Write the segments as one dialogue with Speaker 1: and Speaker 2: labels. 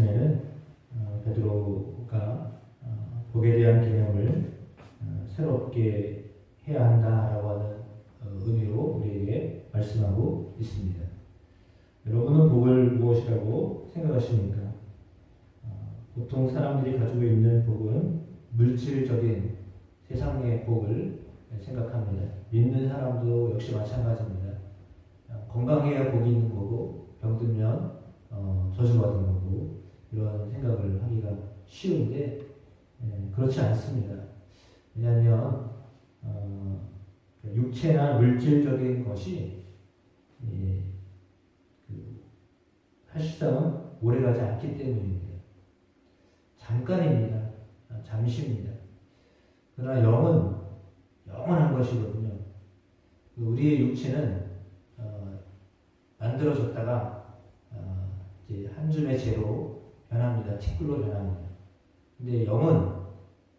Speaker 1: 말씀에는 베드로가 복에 대한 개념을 새롭게 해야 한다라고 하는 의미로 우리에게 말씀하고 있습니다. 여러분은 복을 무엇이라고 생각하십니까? 보통 사람들이 가지고 있는 복은 물질적인 세상의 복을 생각합니다. 믿는 사람도 역시 마찬가지입니다. 건강해야 복이 있는 거고 병들면 저주받은 거고 이런 생각을 하기가 쉬운데 그렇지 않습니다. 왜냐하면 육체나 물질적인 것이 사실상은 오래가지 않기 때문입니다. 잠깐입니다. 잠시입니다. 그러나 영은 영원한 것이거든요. 우리의 육체는 만들어졌다가 이제 한 줌의 재로 변합니다. 티끌로 변합니다. 근데 영은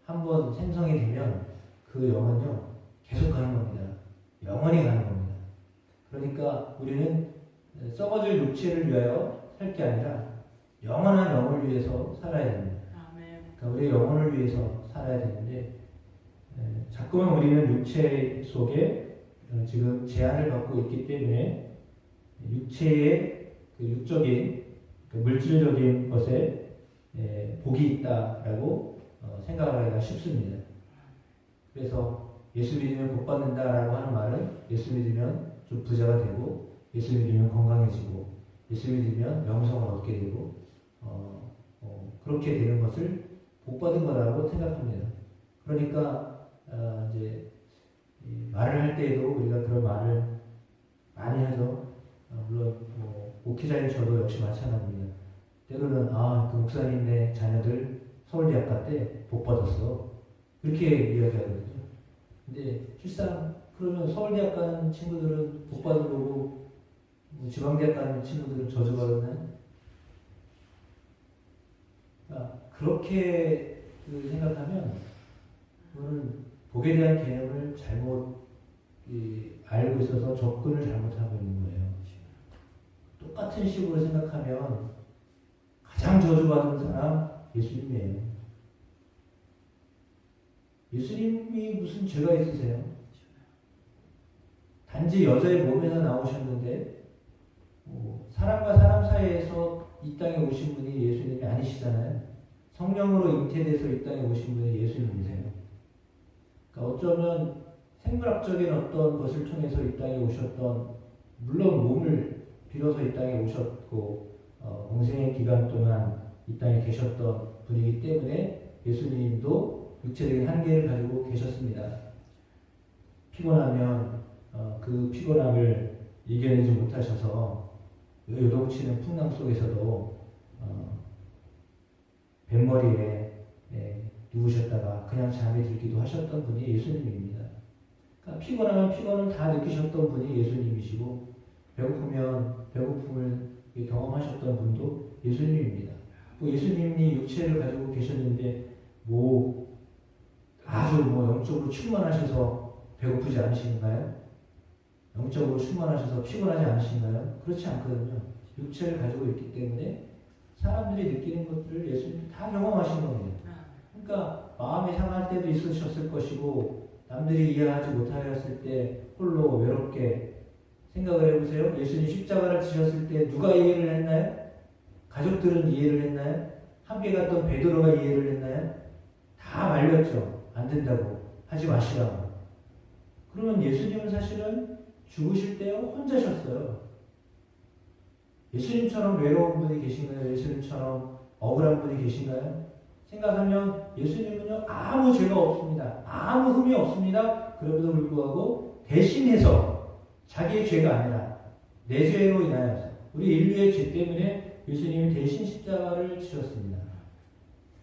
Speaker 1: 한번 생성이 되면 그 영은요 계속 가는 겁니다. 영원히 가는 겁니다. 그러니까 우리는 썩어질 육체를 위하여 살 게 아니라 영원한 영을 위해서 살아야 됩니다. 그러니까 우리의 영혼을 위해서 살아야 되는데 자꾸만 우리는 육체 속에 지금 제한을 받고 있기 때문에 육체의 그 육적인 그 물질적인 것에 복이 있다라고 생각을 하기가 쉽습니다. 그래서 예수 믿으면 복 받는다라고 하는 말은 예수 믿으면 좀 부자가 되고 예수 믿으면 건강해지고 예수 믿으면 명성을 얻게 되고 그렇게 되는 것을 복 받은 거라고 생각합니다. 그러니까 이제 말을 할 때에도 우리가 그런 말을 많이 하죠. 물론 목회자인 저도 역시 마찬가지입니다. 때로는 그 목사님네 자녀들 서울대학가 때 복 받았어. 그렇게 이야기하거든요. 근데 실상 그러면 서울대학 가는 친구들은 복 받은 거고 지방대학 가는 친구들은 저주받는 그렇게 생각하면 그거는 복에 대한 개념을 잘못 알고 있어서 접근을 잘못하고 있는 거예요. 똑같은 식으로 생각하면 가장 저주받은 사람 예수님이에요. 예수님이 무슨 죄가 있으세요? 단지 여자의 몸에서 나오셨는데 사람과 사람 사이에서 이 땅에 오신 분이 예수님이 아니시잖아요. 성령으로 잉태돼서 이 땅에 오신 분이 예수님이세요. 그러니까 어쩌면 생물학적인 어떤 것을 통해서 이 땅에 오셨던, 물론 몸을 빌어서 이 땅에 오셨고 공생의 기간 동안 이 땅에 계셨던 분이기 때문에 예수님도 육체적인 한계를 가지고 계셨습니다. 피곤하면 그 피곤함을 이겨내지 못하셔서 요동치는 풍랑 속에서도 뱃머리에 누우셨다가 그냥 잠이 들기도 하셨던 분이 예수님입니다. 그러니까 피곤하면 피곤을 다 느끼셨던 분이 예수님이시고 배고프면 배고픔을 경험하셨던 분도 예수님입니다. 예수님이 육체를 가지고 계셨는데 아주 영적으로 충만하셔서 배고프지 않으신가요? 영적으로 충만하셔서 피곤하지 않으신가요? 그렇지 않거든요. 육체를 가지고 있기 때문에 사람들이 느끼는 것들을 예수님이 다 경험하신 겁니다. 그러니까 마음이 상할 때도 있으셨을 것이고 남들이 이해하지 못하였을 때 홀로 외롭게 생각을 해보세요. 예수님 십자가를 지셨을 때 누가 이해를 했나요? 가족들은 이해를 했나요? 함께 갔던 베드로가 이해를 했나요? 다 말렸죠. 안 된다고. 하지 마시라고. 그러면 예수님은 사실은 죽으실 때 혼자셨어요. 예수님처럼 외로운 분이 계신가요? 예수님처럼 억울한 분이 계신가요? 생각하면 예수님은요 아무 죄가 없습니다. 아무 흠이 없습니다. 그럼에도 불구하고 대신해서 자기의 죄가 아니라 내 죄로 인하여서 우리 인류의 죄 때문에 예수님이 대신 십자가를 지셨습니다.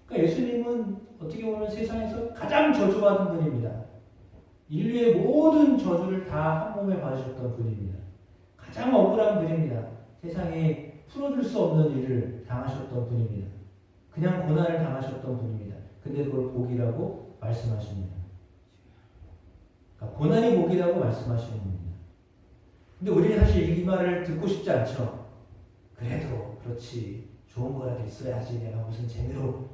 Speaker 1: 그러니까 예수님은 어떻게 보면 세상에서 가장 저주받은 분입니다. 인류의 모든 저주를 다 한 몸에 받으셨던 분입니다. 가장 억울한 분입니다. 세상에 풀어줄 수 없는 일을 당하셨던 분입니다. 그냥 고난을 당하셨던 분입니다. 근데 그걸 복이라고 말씀하십니다. 그러니까 고난이 복이라고 말씀하시는 겁니다. 근데 우리는 사실 이 말을 듣고 싶지 않죠. 그래도 그렇지. 좋은 거라도 있어야지 내가 무슨 재미로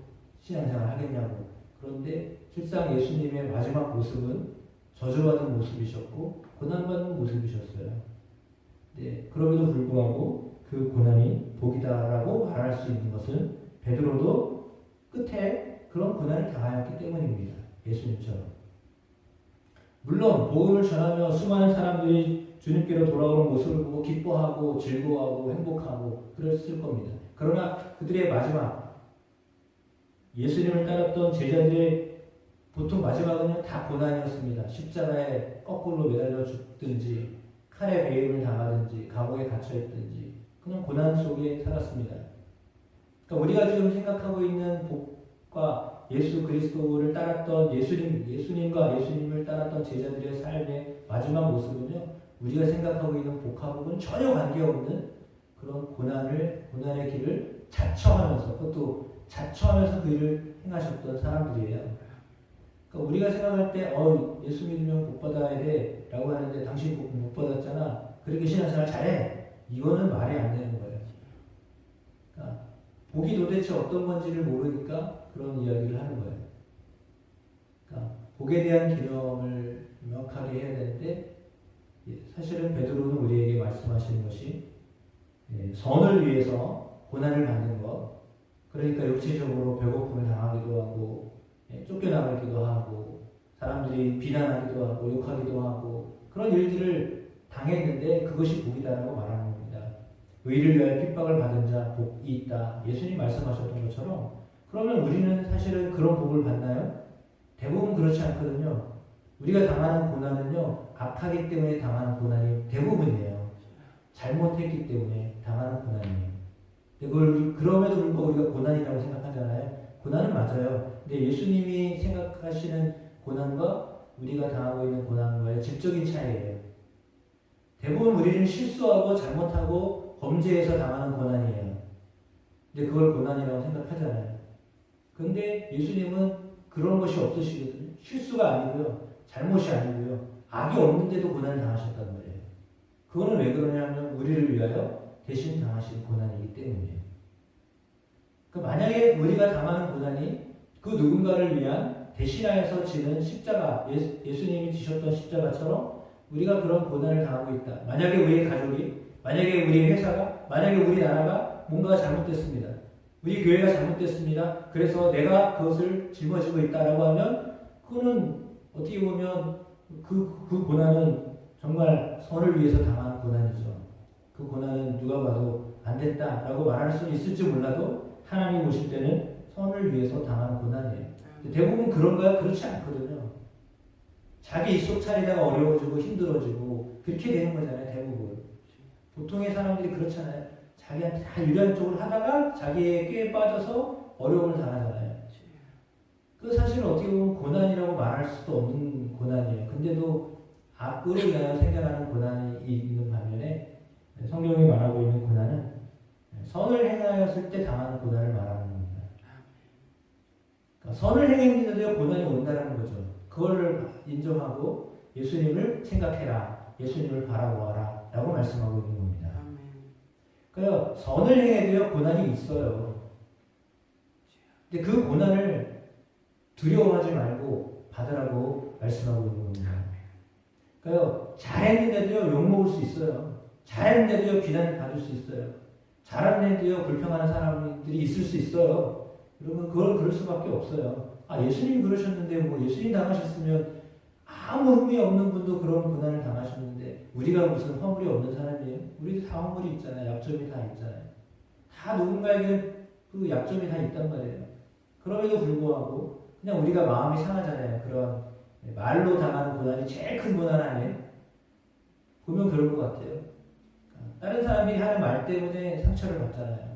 Speaker 1: 신앙생활 하겠냐고. 그런데 실상 예수님의 마지막 모습은 저주받은 모습이셨고 고난받는 모습이셨어요. 네, 그럼에도 불구하고 그 고난이 복이다라고 말할 수 있는 것은 베드로도 끝에 그런 고난을 당하였기 때문입니다. 예수님처럼. 물론 복음을 전하며 수많은 사람들이 주님께로 돌아오는 모습을 보고 기뻐하고 즐거워하고 행복하고 그랬을 겁니다. 그러나 그들의 마지막, 예수님을 따랐던 제자들의 보통 마지막은요 다 고난이었습니다. 십자가에 거꾸로 매달려 죽든지 칼에 베임을 당하든지 감옥에 갇혀있든지 그냥 고난 속에 살았습니다. 그러니까 우리가 지금 생각하고 있는 복과 예수 그리스도를 따랐던 예수님과 예수님을 따랐던 제자들의 삶의 마지막 모습은요 우리가 생각하고 있는 복하고는 전혀 관계없는 그런 고난의 길을 자처하면서 그것도 자처하면서 그 일을 행하셨던 사람들이에요. 그러니까 우리가 생각할 때 예수 믿으면 복 받아야 돼 라고 하는데 당신 복 못 받았잖아. 그렇게 신앙생활 잘해. 이거는 말이 안 되는 거예요. 그러니까 복이 도대체 어떤 건지를 모르니까 그런 이야기를 하는 거예요. 그러니까 복에 대한 개념을 명확하게 해야 되는데 사실은 베드로는 우리에게 말씀하시는 것이 선을 위해서 고난을 받는 것, 그러니까 육체적으로 배고픔을 당하기도 하고 쫓겨나가기도 하고 사람들이 비난하기도 하고 욕하기도 하고 그런 일들을 당했는데 그것이 복이다라고 말하는 겁니다. 의를 위하여 핍박을 받은 자 복이 있다. 예수님 말씀하셨던 것처럼 그러면 우리는 사실은 그런 복을 받나요? 대부분 그렇지 않거든요. 우리가 당하는 고난은요 악하기 때문에 당하는 고난이 대부분이에요. 잘못했기 때문에 당하는 고난이에요. 그걸 그럼에도 불구하고 우리가 고난이라고 생각하잖아요. 고난은 맞아요. 근데 예수님이 생각하시는 고난과 우리가 당하고 있는 고난과의 질적인 차이예요. 대부분 우리는 실수하고 잘못하고 범죄해서 당하는 고난이에요. 근데 그걸 고난이라고 생각하잖아요. 근데 예수님은 그런 것이 없으시거든요. 실수가 아니고요. 잘못이 아니고요. 악이 없는데도 고난을 당하셨단 말이에요. 그거는 왜 그러냐면 우리를 위하여 대신 당하신 고난이기 때문이에요. 그러니까 만약에 우리가 당하는 고난이 그 누군가를 위한 대신하여서 지는 십자가, 예수님이 지셨던 십자가처럼 우리가 그런 고난을 당하고 있다. 만약에 우리의 가족이, 만약에 우리의 회사가, 만약에 우리나라가 뭔가가 잘못됐습니다. 우리 교회가 잘못됐습니다. 그래서 내가 그것을 짊어지고 있다라고 하면 그거는 어떻게 보면 그 고난은 정말 선을 위해서 당하는 고난이죠. 그 고난은 누가 봐도 안 됐다라고 말할 수는 있을지 몰라도 하나님 오실 때는 선을 위해서 당하는 고난이에요. 대부분 그런가요? 그렇지 않거든요. 자기 입속 차리다가 어려워지고 힘들어지고 그렇게 되는 거잖아요. 대부분. 보통의 사람들이 그렇잖아요. 자기한테 다 유리한 쪽으로 하다가 자기의 꾀에 빠져서 어려움을 당하잖아요. 그 사실은 어떻게 보면 고난이라고 말할 수도 없는 고난이에요. 근데도 악으로 인하여 생겨나는 고난이 있는 반면에 성경이 말하고 있는 고난은 선을 행하였을 때 당하는 고난을 말하는 겁니다. 그러니까 선을 행했는데도 고난이 온다는 거죠. 그거를 인정하고 예수님을 생각해라. 예수님을 바라보아라. 라고 말씀하고 있는 겁니다. 그러니까 선을 행해도요 고난이 있어요. 근데 그 고난을 두려워하지 말고 받으라고 말씀하고 있는 겁니다. 그러니까 잘했는데도요 욕먹을 수 있어요. 잘했는데도요 비난을 받을 수 있어요. 잘했는데도요 불평하는 사람들이 있을 수 있어요. 여러분 그걸 그럴 수밖에 없어요. 예수님이 그러셨는데 뭐 예수님 당하셨으면 아무 흠이 없는 분도 그런 고난을 당하셨는데 우리가 무슨 허물이 없는 사람이에요? 우리도 다 허물이 있잖아요. 약점이 다 있잖아요. 다 누군가에게 그 약점이 다 있단 말이에요. 그럼에도 불구하고 그냥 우리가 마음이 상하잖아요. 그런 말로 당하는 고난이 제일 큰 고난 아니에요? 보면 그런 것 같아요. 다른 사람이 하는 말 때문에 상처를 받잖아요.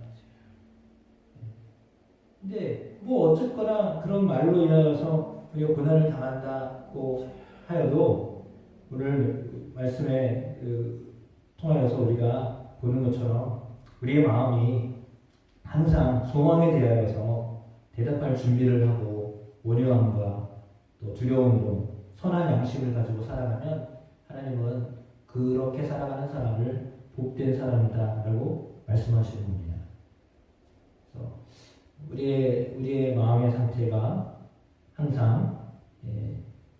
Speaker 1: 근데 뭐 어쨌거나 그런 말로 인하여서 우리가 고난을 당한다고 하여도 오늘 말씀에 통하여서 우리가 보는 것처럼 우리의 마음이 항상 소망에 대하여서 대답할 준비를 하고 온유함과 또 두려움으로 선한 양심을 가지고 살아가면 하나님은 그렇게 살아가는 사람을 복된 사람이다 라고 말씀하시는 겁니다. 우리의 마음의 상태가 항상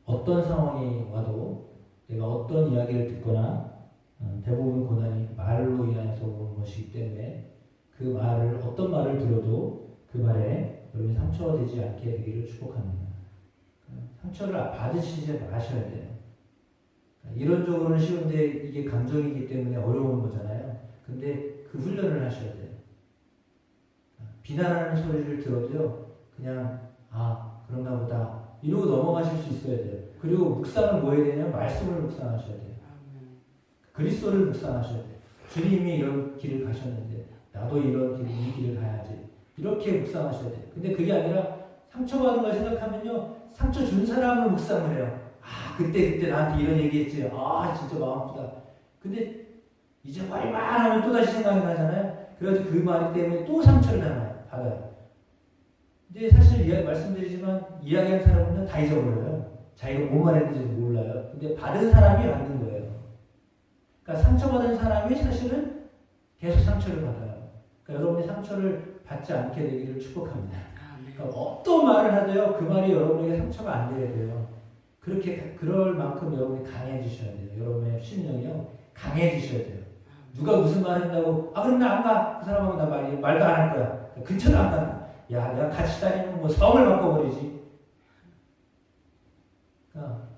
Speaker 1: 어떤 상황이 와도 내가 어떤 이야기를 듣거나 대부분 고난이 말로 인해서 오는 것이기 때문에 그 말을 어떤 말을 들어도 그 말에 여러분이 상처가 되지 않게 되기를 축복합니다. 상처를 받으시지 마셔야 돼요. 이론적으로는 쉬운데 이게 감정이기 때문에 어려운 거잖아요. 근데 그 훈련을 하셔야 돼요. 비난하는 소리를 들어도요, 그냥 그런가 보다 이러고 넘어가실 수 있어야 돼요. 그리고 묵상을 뭐 해야 되냐? 말씀을 묵상하셔야 돼요. 그리스도를 묵상하셔야 돼요. 주님이 이런 길을 가셨는데 나도 이 길을 가야지. 이렇게 묵상하셔야 돼요. 근데 그게 아니라 상처받은 걸 생각하면요, 상처 준 사람을 묵상을 해요. 그때 나한테 이런 얘기했지. 진짜 마음 아프다. 근데 이제 말만 하면 또다시 생각이 나잖아요. 그래서 그 말 때문에 또 상처를 받아요. 근데 사실 말씀드리지만 이야기한 사람은 다 잊어버려요. 자기가 뭔 말했는지도 몰라요. 근데 받은 사람이 받는 거예요. 그러니까 상처받은 사람이 사실은 계속 상처를 받아요. 그러니까 여러분이 상처를 받지 않게 되기를 축복합니다. 그러니까 어떤 말을 하도요, 그 말이 여러분에게 상처가 안 되게 돼요. 그럴 만큼 여러분이 강해지셔야 돼요. 여러분의 심령이요, 강해지셔야 돼요. 누가 무슨 말 한다고, 그럼 나 안 가. 그 사람하고 나 말도 안 할 거야. 근처도 안 간다. 야, 내가 같이 다니면 뭐 성을 바꿔버리지. 그러니까,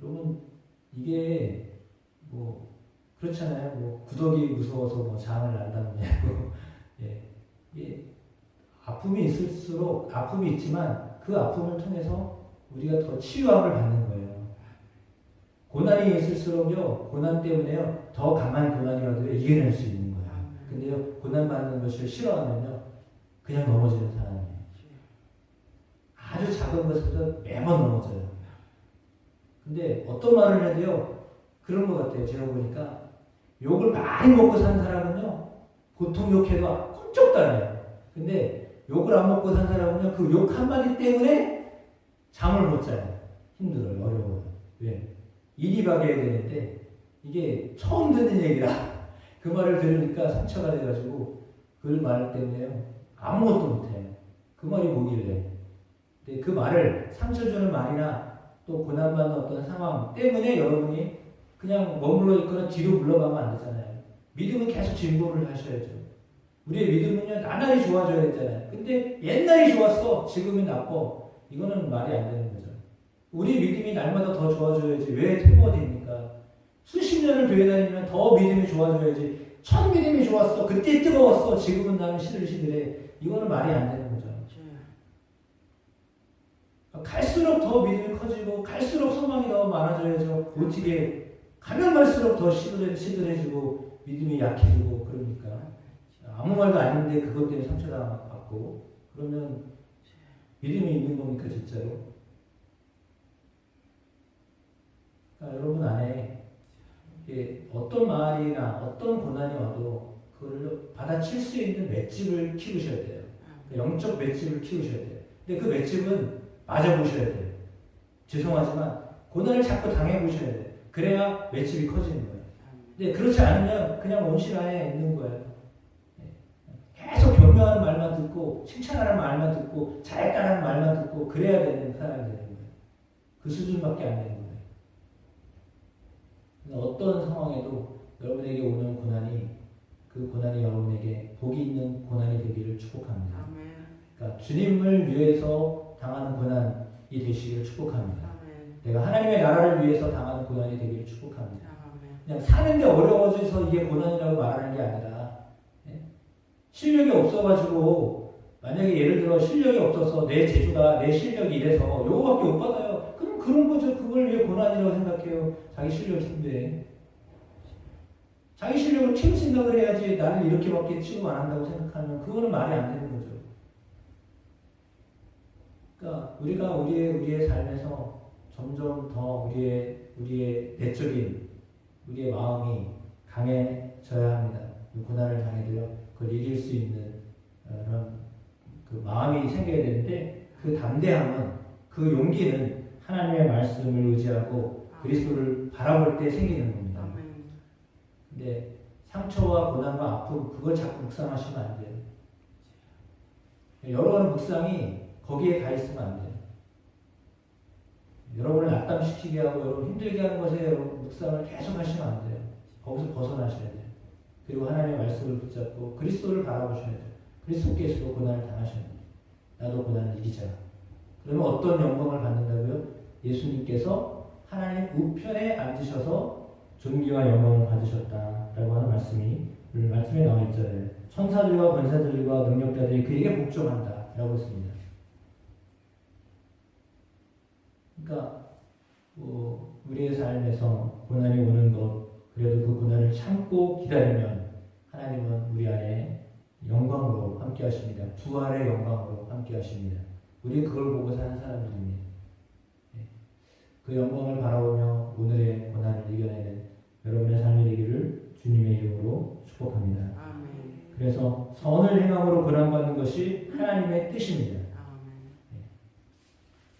Speaker 1: 여러분, 이게, 그렇잖아요. 구더기 무서워서 장을 난다느냐고. 이게, 아픔이 있을수록, 아픔이 있지만, 그 아픔을 통해서 우리가 더 치유함을 받는 거예요. 고난이 있을수록요, 고난 때문에요, 더 강한 고난이 와도 이겨낼 수 있는 거예요. 근데요, 고난받는 것을 싫어하면요, 그냥 넘어지는 사람이에요. 아주 작은 것에서 매번 넘어져요. 근데 어떤 말을 해도요, 그런 것 같아요. 제가 보니까 욕을 많이 먹고 사는 사람은요, 보통 욕해도 꼼짝도 안 해요. 근데 욕을 안 먹고 사는 사람은요, 그 욕 한마디 때문에 잠을 못 자요. 힘들어요. 어려워요. 왜? 일이 박여야 되는데 이게 처음 듣는 얘기라 그 말을 들으니까 상처가 돼가지고 그 말 때문에요, 아무것도 못해요. 그 말이 뭐길래. 근데 그 말을 상처 주는 말이나 또 고난받는 어떤 상황 때문에 여러분이 그냥 머물러 있거나 뒤로 물러가면 안 되잖아요. 믿음은 계속 진보를 하셔야죠. 우리의 믿음은요, 나날이 좋아져야 되잖아요. 근데 옛날이 좋았어, 지금은 나빠. 이거는 말이 안 되는 거죠. 우리 믿음이 날마다 더 좋아져야지 왜 퇴보가 됩니까? 수십 년을 교회 다니면 더 믿음이 좋아져야지. 첫 믿음이 좋았어, 그때 뜨거웠어, 지금은 나는 시들시들해. 이거는 말이 안 되는 거죠. 갈수록 더 믿음이 커지고 갈수록 소망이 더 많아져야죠. 어떻게 가면 갈수록 더 시들해지고 믿음이 약해지고 그러니까. 아무 말도 안 했는데 그것 때문에 상처받고 그러면 믿음이 있는 겁니까 진짜로? 그러니까 여러분 안에 어떤 말이나 어떤 고난이 와도 그걸 받아칠 수 있는 맷집을 키우셔야 돼요. 영적 맷집을 키우셔야 돼요. 근데 그 맷집은 맞아보셔야 돼요. 죄송하지만 고난을 자꾸 당해보셔야 돼요. 그래야 맷집이 커지는 거예요. 근데 그렇지 않으면 그냥 온실 안에 있는 거예요. 계속 격려하는 말만 듣고 칭찬하는 말만 듣고 잘했다는 말만 듣고 그래야 되는 사람이 되는 거예요. 그 수준밖에 안 되는 거예요. 어떤 상황에도 여러분에게 오는 고난이 그 고난이 여러분에게 복이 있는 고난이 되기를 축복합니다. 그러니까 주님을 위해서 당하는 고난이 되시기를 축복합니다. 내가 하나님의 나라를 위해서 당하는 고난이 되기를 축복합니다. 그냥 사는데 어려워져서 이게 고난이라고 말하는 게 아니라 실력이 없어가지고 만약에 예를 들어 실력이 없어서 내 재주가 내 실력이 이래서 요거밖에 못 받아요. 그럼 그런 거죠. 그걸 왜 고난이라고 생각해요? 자기 실력인데 자기 실력을 키우신다고 해야지 나를 이렇게밖에 취급 안 한다고 생각하면 그거는 말이 안 되는 거죠. 그러니까 우리가 우리의 삶에서 점점 더 우리의 내적인 우리의 마음이 강해져야 합니다. 고난을 당해도요, 그걸 이길 수 있는 그런 그 마음이 생겨야 되는데 그 담대함은, 그 용기는 하나님의 말씀을 의지하고 그리스도를 바라볼 때 생기는 겁니다. 근데 상처와 고난과 아픔 그걸 자꾸 묵상하시면 안 돼요. 여러분의 묵상이 거기에 가 있으면 안 돼요. 여러분을 낙담시키게 하고 여러분 힘들게 하는 것에 여러분 묵상을 계속 하시면 안 돼요. 거기서 벗어나셔야 돼요. 그리고 하나님의 말씀을 붙잡고 그리스도를 바라보셔야 돼요. 그리스도께서도 고난을 당하셨는데 나도 고난을 이기자. 그러면 어떤 영광을 받는다고요? 예수님께서 하나님 우편에 앉으셔서 존귀와 영광을 받으셨다라고 하는 말씀에 나와 있잖아요. 천사들과 권사들과 능력자들이 그에게 복종한다라고 했습니다. 그러니까 우리의 삶에서 고난이 오는 것, 그래도 그 고난을 참고 기다리면 하나님은 우리 안에 영광으로 함께 하십니다. 부활의 영광으로 함께 하십니다. 우리 그걸 보고 사는 사람들입니다. 그 영광을 바라보며 오늘의 고난을 이겨내는 여러분의 삶이 되기를 주님의 이름으로 축복합니다.
Speaker 2: 아멘.
Speaker 1: 그래서 선을 행함으로 고난받는 것이 하나님의 뜻입니다.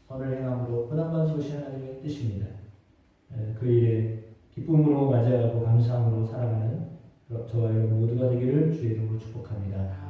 Speaker 1: 선을 행함으로 고난받는 것이 하나님의 뜻입니다. 그 일에 기쁨으로 맞이하고 감사함으로 살아가는 저와 여러분 모두가 되기를 주의 이름으로 축복합니다.